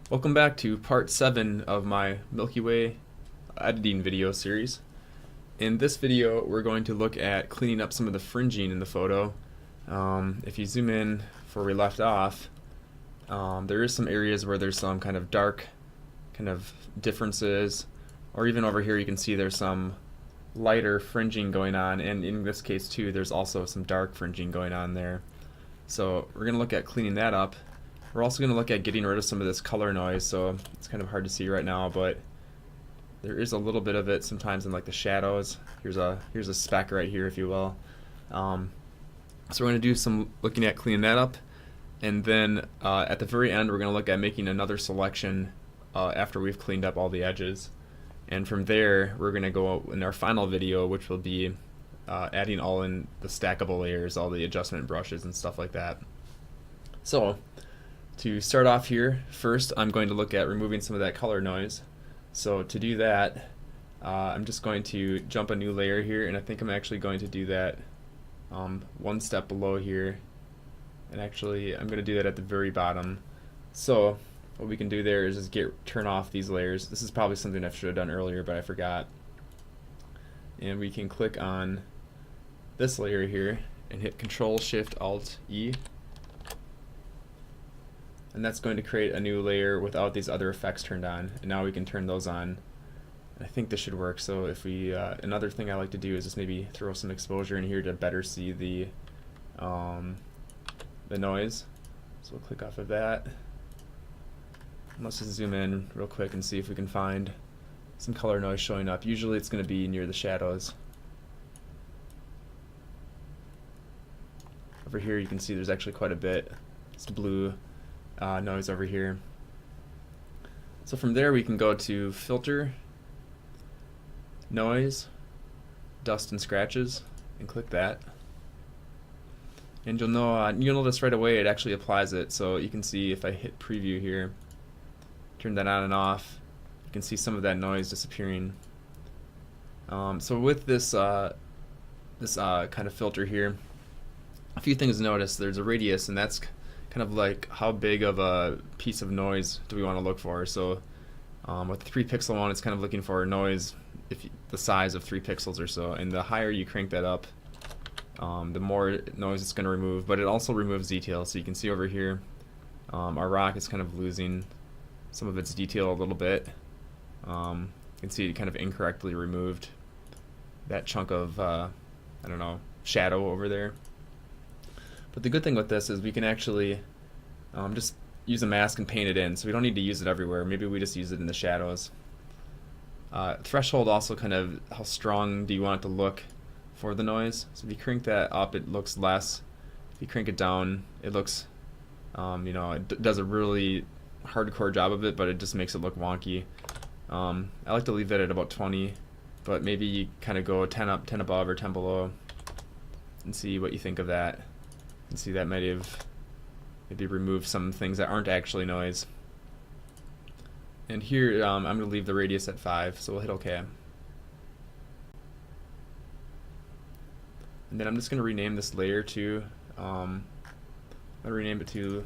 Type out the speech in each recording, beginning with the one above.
Welcome back to part 7 of my Milky Way editing video series. In this video, we're going to look at cleaning up some of the fringing in the photo. If you zoom in where we left off, there is some areas where there's some kind of dark kind of differences, or even over here you can see there's some lighter fringing going on, and in this case too there's also some dark fringing going on there. So we're going to look at cleaning that up. We're also going to look at getting rid of some of this color noise, so it's kind of hard to see right now, but there is a little bit of it sometimes in like the shadows. Here's a speck right here, if you will. So we're going to do some looking at cleaning that up, and then at the very end we're going to look at making another selection after we've cleaned up all the edges. And from there we're going to go in our final video, which will be adding all in the stackable layers, all the adjustment brushes and stuff like that. So to start off here, first I'm going to look at removing some of that color noise. So to do that, I'm just going to jump a new layer here, and I think I'm actually going to do that one step below here, and actually I'm going to do that at the very bottom. So what we can do there is just turn off these layers. This is probably something I should have done earlier, but I forgot. And we can click on this layer here and hit Control-Shift-Alt-E, and that's going to create a new layer without these other effects turned on, and now we can turn those on. I think this should work. So if we another thing I like to do is just maybe throw some exposure in here to better see the noise. So we'll click off of that. Let's just zoom in real quick and see if we can find some color noise showing up. Usually it's going to be near the shadows. Over here you can see there's actually quite a bit. It's blue noise over here. So from there we can go to Filter, Noise, Dust and Scratches, and click that. And you'll notice right away it actually applies it. So you can see if I hit Preview here, turn that on and off, you can see some of that noise disappearing. So with this kind of filter here, a few things to notice. There's a radius, and that's kind of like how big of a piece of noise do we want to look for. So with the 3 pixel one, it's kind of looking for a noise the size of 3 pixels or so, and the higher you crank that up, the more noise it's going to remove. But it also removes detail. So you can see over here our rock is kind of losing some of its detail a little bit. You can see it kind of incorrectly removed that chunk of I don't know, shadow over there. But the good thing with this is we can actually just use a mask and paint it in, so we don't need to use it everywhere. Maybe we just use it in the shadows. Threshold also kind of how strong do you want it to look for the noise. So if you crank that up, it looks less. If you crank it down, it looks, it does a really hardcore job of it, but it just makes it look wonky. I like to leave that at about 20, but maybe you kind of go 10 up, 10 above, or 10 below, and see what you think of that. You can see that might have maybe removed some things that aren't actually noise. And here I'm going to leave the radius at 5, so we'll hit OK. And then I'm just going to rename this layer to, I'm going to rename it to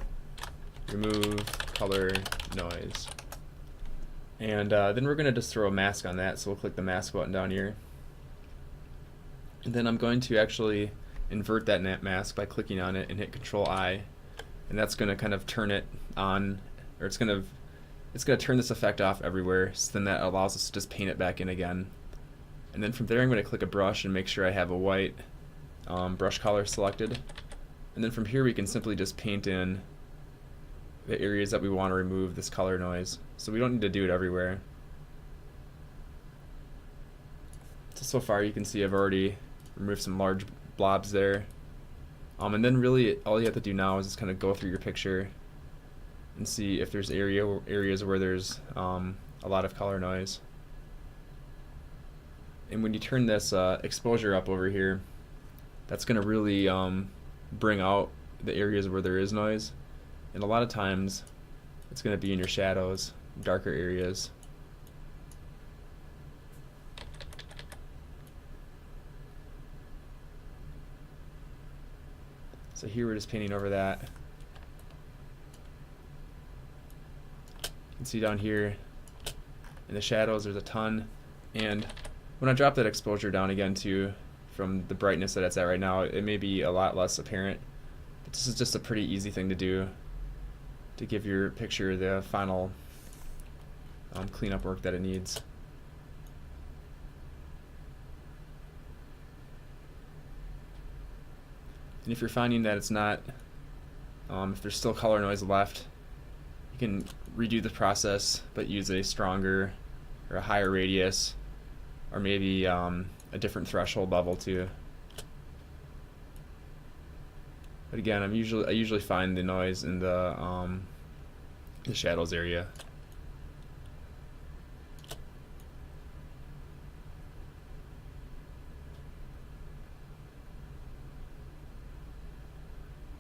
Remove Color Noise. And then we're going to just throw a mask on that, so we'll click the mask button down here. And then I'm going to actually invert that mask by clicking on it and hit Control-I, and that's going to kind of turn it on, or it's going to turn this effect off everywhere, so then that allows us to just paint it back in again. And then from there I'm going to click a brush and make sure I have a white brush color selected, and then from here we can simply just paint in the areas that we want to remove this color noise. So we don't need to do it everywhere. So far you can see I've already removed some large blobs there. And then really all you have to do now is just kind of go through your picture and see if there's areas where there's a lot of color noise. And when you turn this exposure up over here, that's going to really bring out the areas where there is noise. And a lot of times it's going to be in your shadows, darker areas. So here we're just painting over that. can see down here in the shadows there's a ton, and when I drop that exposure down again too, from the brightness that it's at right now, it may be a lot less apparent, but this is just a pretty easy thing to do to give your picture the final cleanup work that it needs. And if you're finding that it's not, if there's still color noise left, you can redo the process but use a stronger or a higher radius, or maybe a different threshold level too. But again, I usually find the noise in the shadows area.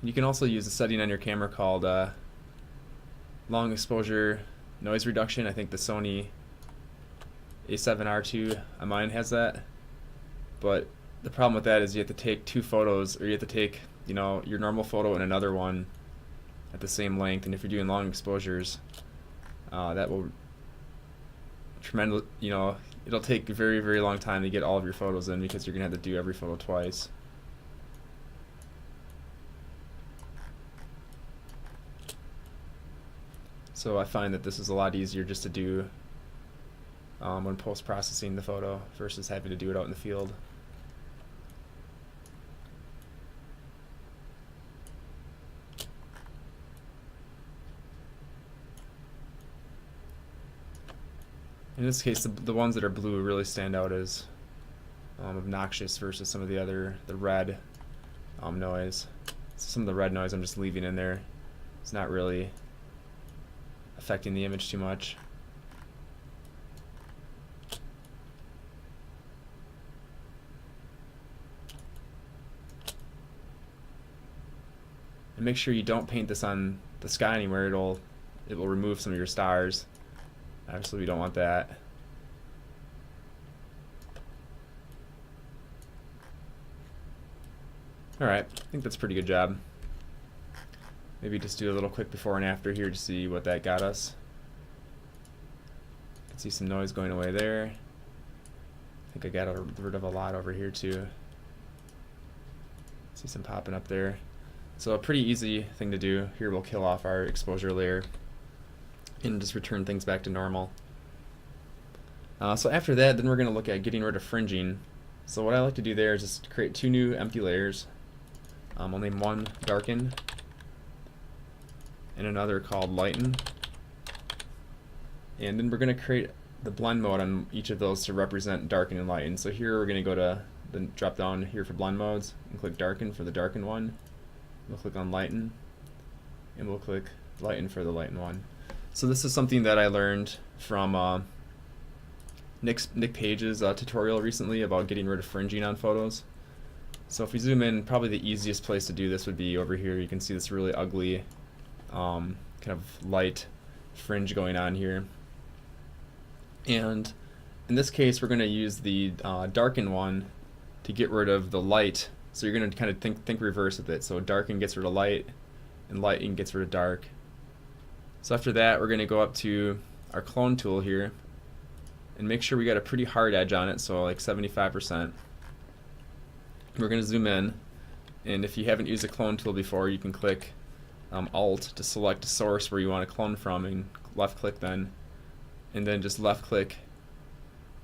You can also use a setting on your camera called long exposure noise reduction. I think the Sony A7R2 on mine has that. But the problem with that is you have to take two photos, or you have to take, you know, your normal photo and another one at the same length. And if you're doing long exposures, that will it'll take a very, very long time to get all of your photos in, because you're gonna have to do every photo twice. So I find that this is a lot easier just to do when post-processing the photo versus having to do it out in the field. In this case, the ones that are blue really stand out as obnoxious versus some of the red noise. Some of the red noise I'm just leaving in there. It's not really affecting the image too much. And make sure you don't paint this on the sky anywhere. It will remove some of your stars. Obviously we don't want that. Alright, I think that's a pretty good job. Maybe just do a little quick before and after here to see what that got us. You can see some noise going away there. I think I got rid of a lot over here too. See some popping up there. So a pretty easy thing to do. Here we'll kill off our exposure layer and just return things back to normal. So after that, then we're going to look at getting rid of fringing. So what I like to do there is just create two new empty layers. I'll name one Darken and another called Lighten. And then we're going to create the blend mode on each of those to represent Darken and Lighten. So here we're going to go to the drop down here for blend modes and click Darken for the Darken one. We'll click on Lighten, and we'll click Lighten for the Lighten one. So this is something that I learned from Nick Page's tutorial recently about getting rid of fringing on photos. So if we zoom in, probably the easiest place to do this would be over here. You can see this really ugly kind of light fringe going on here. And in this case, we're going to use the Darken one to get rid of the light. So you're going to kind of think reverse with it. So Darken gets rid of light, and Lighten gets rid of dark. So after that, we're going to go up to our clone tool here and make sure we got a pretty hard edge on it, so like 75%. We're going to zoom in, and if you haven't used a clone tool before, you can click Alt to select a source where you want to clone from, and left click then, and then just left click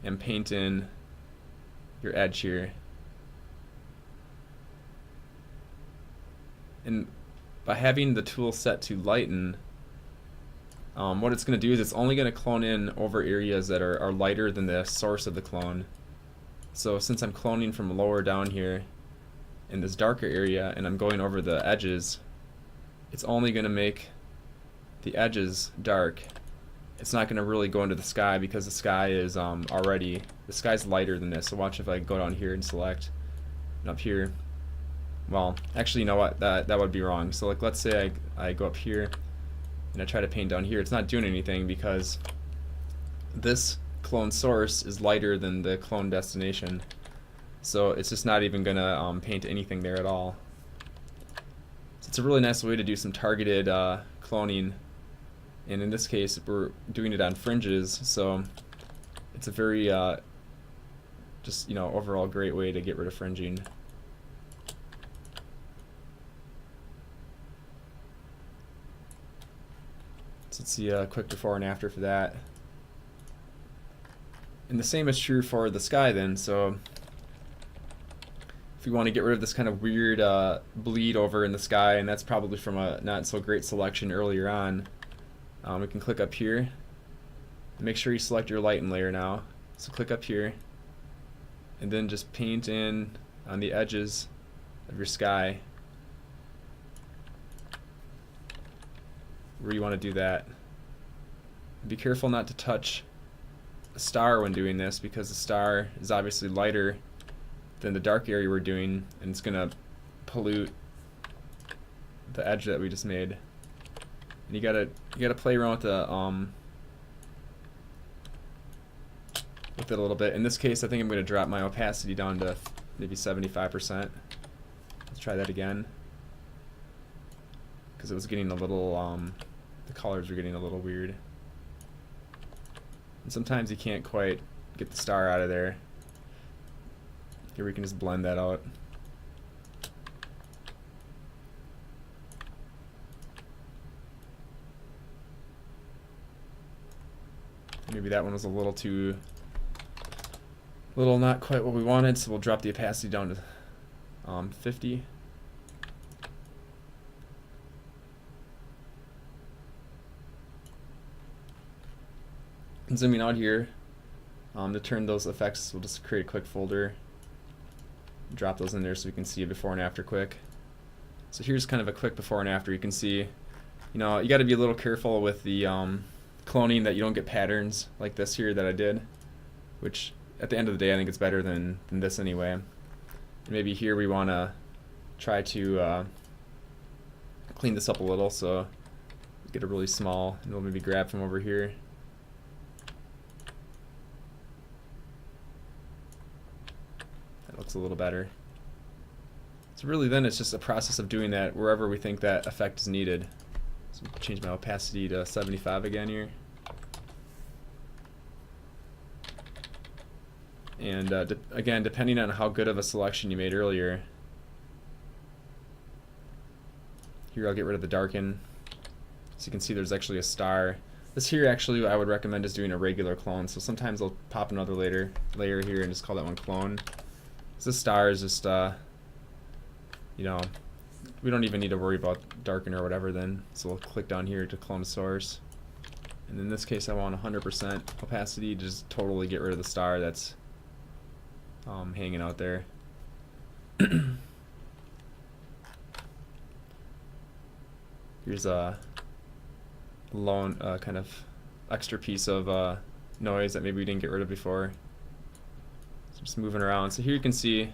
and paint in your edge here. And by having the tool set to Lighten, what it's going to do is it's only going to clone in over areas that are lighter than the source of the clone. So since I'm cloning from lower down here in this darker area and I'm going over the edges, it's only going to make the edges dark. It's not going to really go into the sky because the sky is the sky's lighter than this. So watch if I go down here and select, and up here, well, actually, you know what, that would be wrong. So like, let's say I go up here and I try to paint down here. It's not doing anything because this clone source is lighter than the clone destination. So it's just not even gonna paint anything there at all. So it's a really nice way to do some targeted cloning And in this case, we're doing it on fringes, so it's a very just, you know, overall great way to get rid of fringing. So let's see a quick before and after for that. And the same is true for the sky then. So if we want to get rid of this kind of weird bleed over in the sky, and that's probably from a not so great selection earlier on, we can click up here. Make sure you select your lighten layer now. So click up here, and then just paint in on the edges of your sky where you want to do that. Be careful not to touch the star when doing this, because the star is obviously lighter than the dark area we're doing, and it's gonna pollute the edge that we just made. And you gotta play around with the with it a little bit. In this case, I think I'm gonna drop my opacity down to maybe 75%. Let's try that again, because it was getting a little the colors were getting a little weird. And sometimes you can't quite get the star out of there. Here we can just blend that out. Maybe that one was a little not quite what we wanted, so we'll drop the opacity down to 50. And zooming out here, to turn those effects, we'll just create a quick folder, drop those in there so we can see a before and after quick. So here's kind of a quick before and after. You can see, you know, you got to be a little careful with the cloning that you don't get patterns like this here that I did, which at the end of the day I think it's better than this anyway. And maybe here we want to try to clean this up a little, so get a really small, and we'll maybe grab from over here. Looks a little better. So really then it's just a process of doing that wherever we think that effect is needed. So change my opacity to 75 again here. And again, depending on how good of a selection you made earlier, here I'll get rid of the darken. So you can see there's actually a star. This here actually I would recommend is doing a regular clone. So sometimes I'll pop another layer here and just call that one clone. So this star is just, you know, we don't even need to worry about darken or whatever then. So we'll click down here to clone source. And in this case I want 100% opacity to just totally get rid of the star that's hanging out there. Here's a lone kind of extra piece of noise that maybe we didn't get rid of before. Just moving around. So here you can see,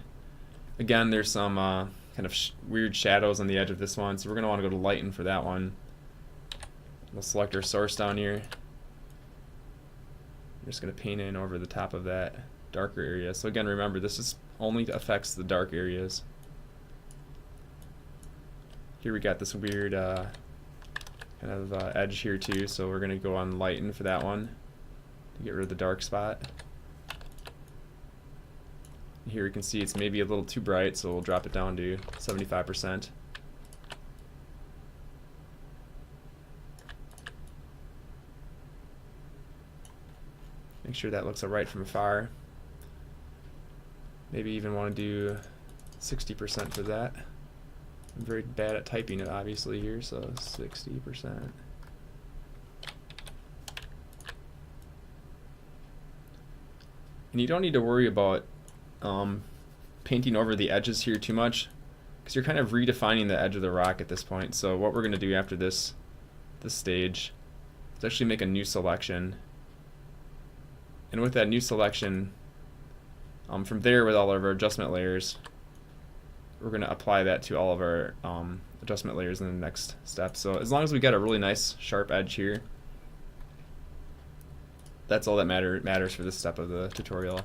again, there's some kind of weird shadows on the edge of this one. So we're going to want to go to lighten for that one. We'll select our source down here. I'm just going to paint in over the top of that darker area. So again, remember, this is only affects the dark areas. Here we got this weird kind of edge here too. So we're going to go on lighten for that one to get rid of the dark spot. Here you can see it's maybe a little too bright, so we'll drop it down to 75%. Make sure that looks alright from afar. Maybe even want to do 60% for that. I'm very bad at typing it obviously here, so 60%. And you don't need to worry about painting over the edges here too much, because you're kind of redefining the edge of the rock at this point. So what we're going to do after this stage is actually make a new selection, and with that new selection, from there with all of our adjustment layers, we're going to apply that to all of our adjustment layers in the next step. So as long as we get a really nice sharp edge here, that's all that matters for this step of the tutorial.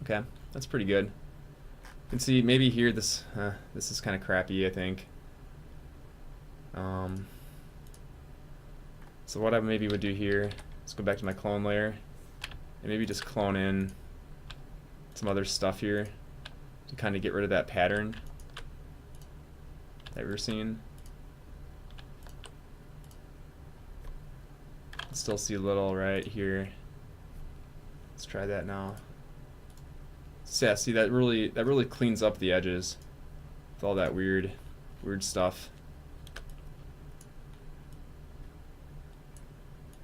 Okay, that's pretty good. You can see maybe here this is kind of crappy, I think. So what I maybe would do here is go back to my clone layer and maybe just clone in some other stuff here to kind of get rid of that pattern that we were seeing. Still see a little right here. Let's try that now. So yeah, see that really cleans up the edges with all that weird stuff.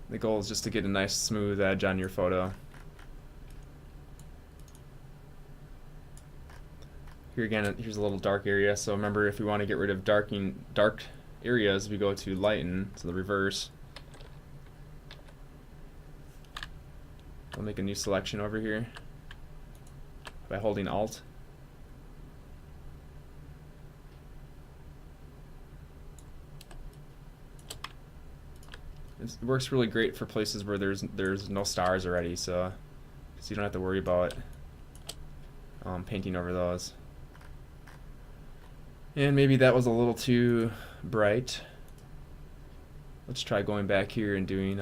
The goal is just to get a nice smooth edge on your photo. Here again, here's a little dark area. So remember, if we want to get rid of dark areas, we go to lighten, so the reverse. I'll make a new selection over here by holding Alt. It works really great for places where there's no stars already, so you don't have to worry about painting over those. And maybe that was a little too bright. Let's try going back here and doing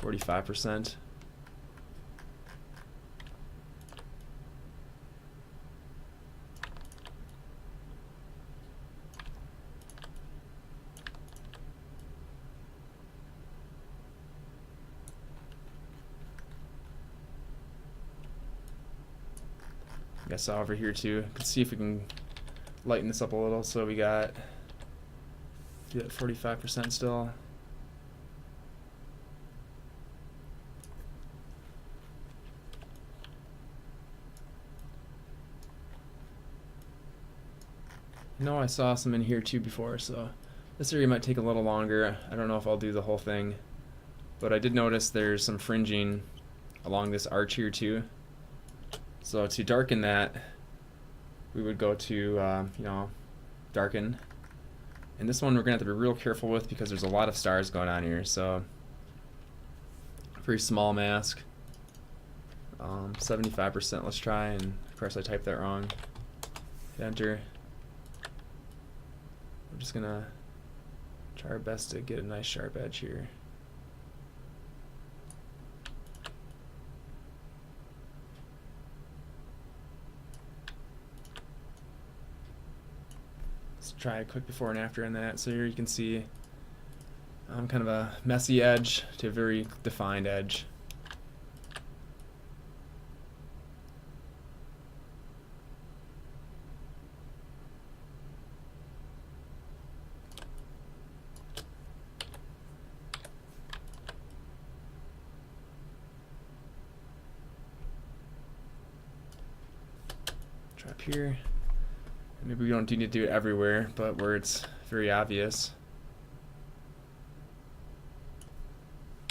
45%. I guess over here too. Let's see if we can lighten this up a little. So we got 45% still. No, I saw some in here too before, so this area might take a little longer. I don't know if I'll do the whole thing, but I did notice there's some fringing along this arch here too. So to darken that, we would go to darken, and this one we're gonna have to be real careful with because there's a lot of stars going on here. So very small mask, 75%. Let's try, and of course I typed that wrong. Hit enter. We're just gonna try our best to get a nice sharp edge here. Let's try a quick before and after on that. So here you can see kind of a messy edge to a very defined edge. Up here. Maybe we don't need to do it everywhere, but where it's very obvious.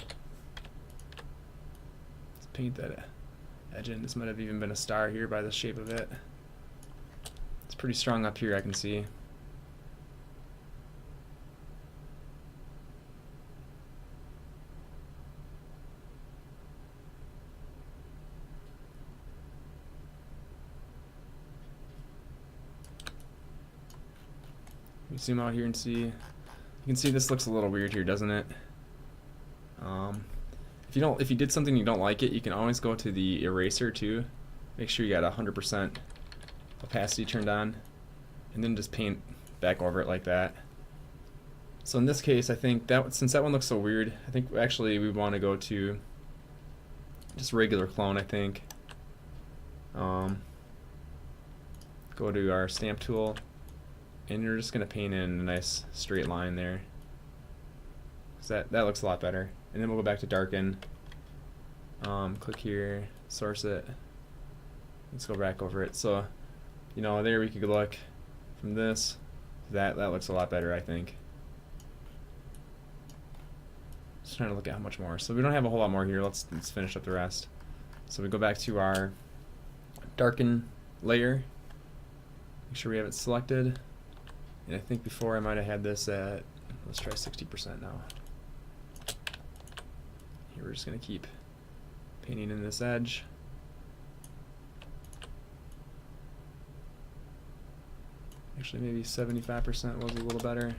Let's paint that edge in. This might have even been a star here by the shape of it. It's pretty strong up here, I can see. Zoom out here and see. You can see this looks a little weird here, doesn't it? If you did something you don't like it, you can always go to the eraser too. Make sure you got 100% opacity turned on, and then just paint back over it like that. So in this case, I think that since that one looks so weird, I think actually we want to go to just regular clone. I think. Go to our stamp tool. And you're just gonna paint in a nice straight line there. So that looks a lot better. And then we'll go back to darken. Click here, source it. Let's go back over it. So, there we could look from this. That looks a lot better, I think. Just trying to look at how much more. So we don't have a whole lot more here. Let's finish up the rest. So we go back to our darken layer. Make sure we have it selected. And I think before I might have had this at, let's try 60% now. Here we're just going to keep painting in this edge. Actually maybe 75% was a little better.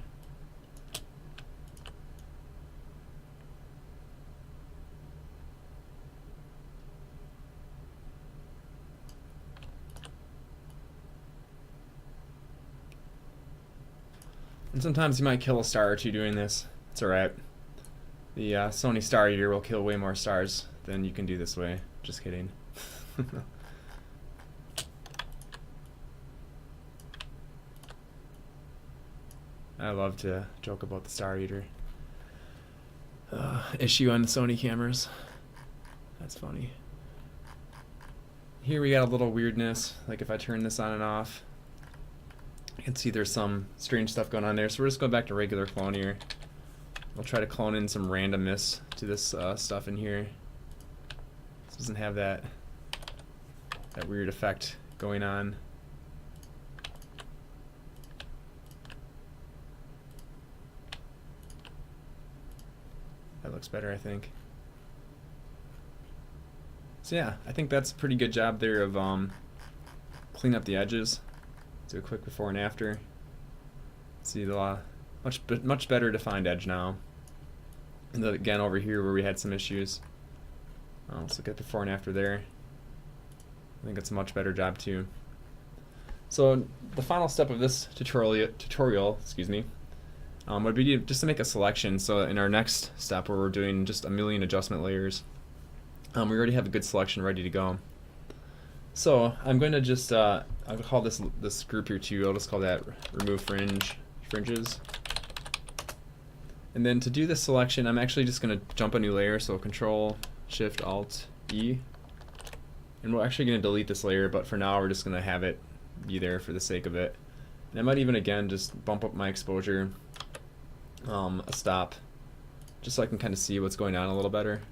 And sometimes you might kill a star or two doing this. It's alright. The Sony Star Eater will kill way more stars than you can do this way. Just kidding. I love to joke about the Star Eater issue on the Sony cameras. That's funny. Here we got a little weirdness, like if I turn this on and off, you can see there's some strange stuff going on there. So we're just going back to regular clone here. We'll try to clone in some randomness to this stuff in here. This doesn't have that weird effect going on. That looks better, I think. So yeah, I think that's a pretty good job there of cleaning up the edges. Do a quick before and after. See the much better defined edge now. And then again over here where we had some issues. Let's look at before and after there. I think it's a much better job too. So the final step of this tutorial, excuse me, would be just to make a selection. So in our next step where we're doing just a million adjustment layers, we already have a good selection ready to go. So I'm going to just, I'll call this group here too, I'll just call that remove fringes. And then to do this selection, I'm actually just going to jump a new layer, so Control Shift Alt E. And we're actually going to delete this layer, but for now we're just going to have it be there for the sake of it. And I might even again just bump up my exposure a stop, just so I can kind of see what's going on a little better.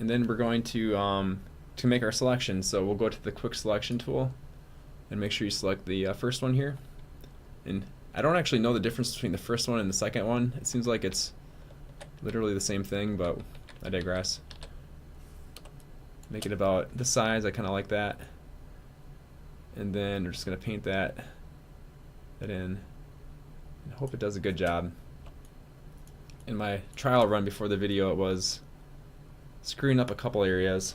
And then we're going to make our selection, so we'll go to the quick selection tool and make sure you select the first one here. And I don't actually know the difference between the first one and the second one. It seems like it's literally the same thing, but I digress. Make it about this size, I kind of like that. And then we're just going to paint that in and hope it does a good job. In my trial run before the video, it was screwing up a couple areas.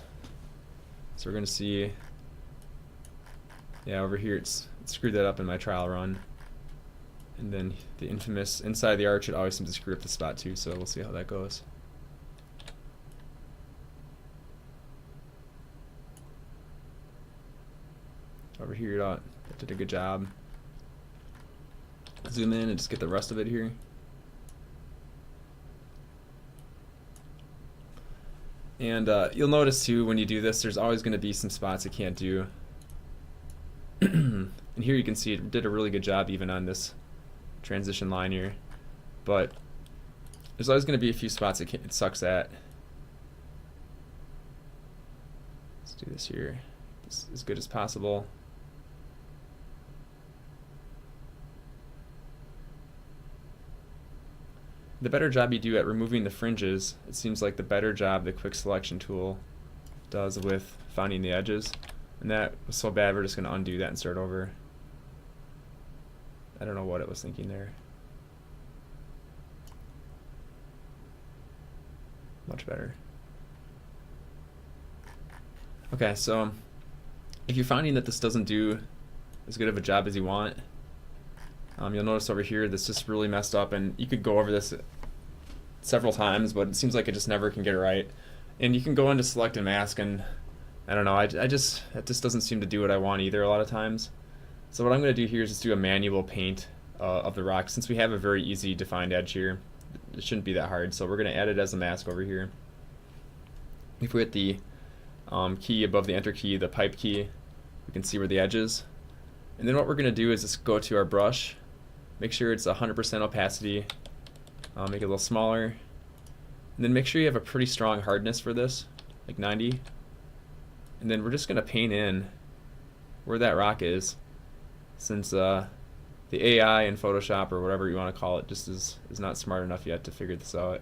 So we're going to see, yeah, over here it screwed that up in my trial run. And then the infamous inside the arch, it always seems to screw up the spot too, so we'll see how that goes. Over here, it did a good job. Zoom in and just get the rest of it here. And you'll notice too when you do this, there's always going to be some spots it can't do. And here you can see it did a really good job even on this transition line here. But there's always going to be a few spots it sucks at. Let's do this here as good as possible. The better job you do at removing the fringes, it seems like the better job the quick selection tool does with finding the edges. And that was so bad, we're just going to undo that and start over. I don't know what it was thinking there. Much better. Okay, so if you're finding that this doesn't do as good of a job as you want, you'll notice over here this just really messed up, and you could go over this several times, but it seems like it just never can get it right. And you can go into select and mask, and I don't know, that just doesn't seem to do what I want either a lot of times. So what I'm going to do here is just do a manual paint of the rock. Since we have a very easy defined edge here, it shouldn't be that hard, so we're going to add it as a mask over here. If we hit the key above the enter key, the pipe key, we can see where the edge is. And then what we're going to do is just go to our brush, make sure it's 100% opacity, make it a little smaller, and then make sure you have a pretty strong hardness for this, like 90. And then we're just going to paint in where that rock is, since the AI in Photoshop, or whatever you want to call it, just is not smart enough yet to figure this out.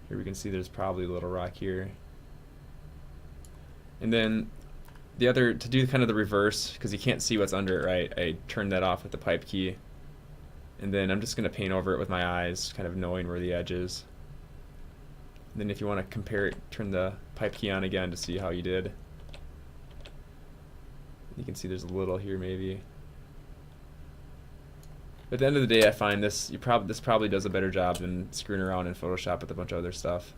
Here we can see there's probably a little rock here. And then the other, to do kind of the reverse, because you can't see what's under it, right, I turn that off with the pipe key. And then I'm just going to paint over it with my eyes, kind of knowing where the edge is. And then if you want to compare it, turn the pipe key on again to see how you did. You can see there's a little here maybe. At the end of the day, I find this probably does a better job than screwing around in Photoshop with a bunch of other stuff.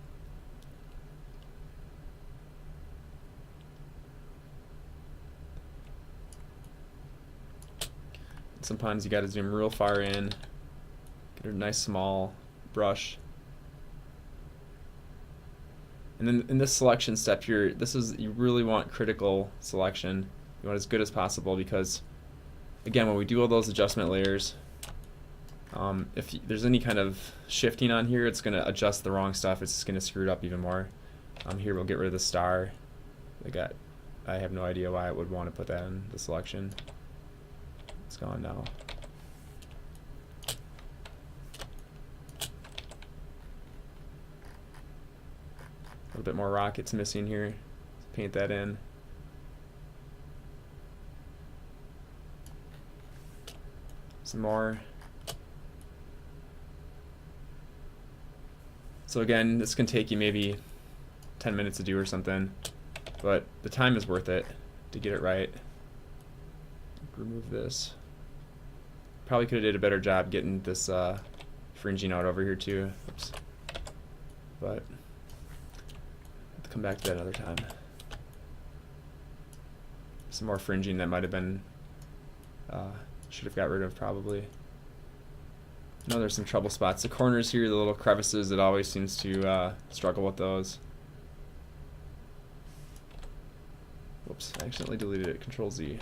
Sometimes you got to zoom real far in, get a nice small brush. And then in this selection step here, you really want critical selection. You want as good as possible because, again, when we do all those adjustment layers, if there's any kind of shifting on here, it's going to adjust the wrong stuff. It's just going to screw it up even more. Here we'll get rid of the star. I have no idea why I would want to put that in the selection. It's gone now. A little bit more rockets missing here. Let's paint that in. Some more. So again, this can take you maybe 10 minutes to do or something, but the time is worth it to get it right. Remove this. Probably could have did a better job getting this fringing out over here too. Oops. But I'll come back to that another time. Some more fringing that might have been should have got rid of probably. I know there's some trouble spots. The corners here, the little crevices, it always seems to struggle with those. Whoops, I accidentally deleted it. Control Z.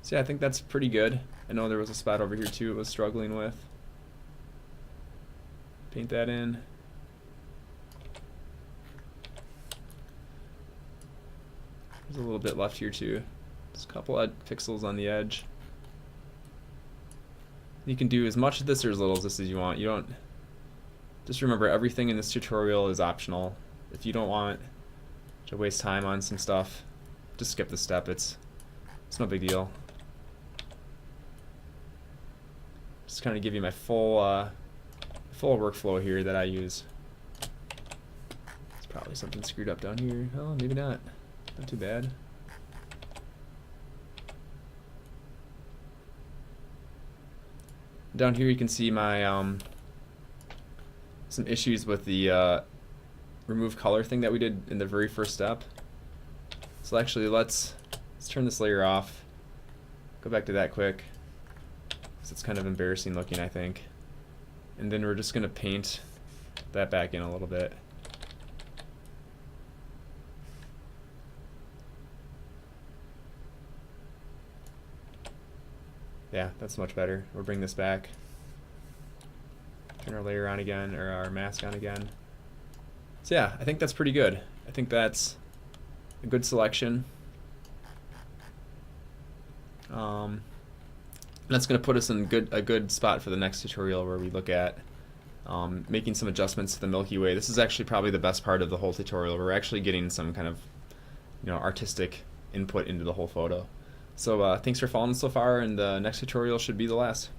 So yeah, I think that's pretty good. I know there was a spot over here too it was struggling with. Paint that in. There's a little bit left here too. Just a couple of pixels on the edge. You can do as much of this or as little of this as you want. You don't. Just remember, everything in this tutorial is optional. If you don't want to waste time on some stuff, just skip the step. It's no big deal. Just kind of give you my full workflow here that I use. It's probably something screwed up down here. Oh, maybe not. Not too bad. Down here you can see my some issues with the remove color thing that we did in the very first step. So actually let's turn this layer off. Go back to that quick. It's kind of embarrassing looking, I think. And then we're just going to paint that back in a little bit. Yeah, that's much better. We'll bring this back. Turn our layer on again, or our mask on again. So yeah, I think that's pretty good. I think that's a good selection. That's going to put us in a good spot for the next tutorial where we look at making some adjustments to the Milky Way. This is actually probably the best part of the whole tutorial. We're actually getting some kind of artistic input into the whole photo. So thanks for following so far, and the next tutorial should be the last.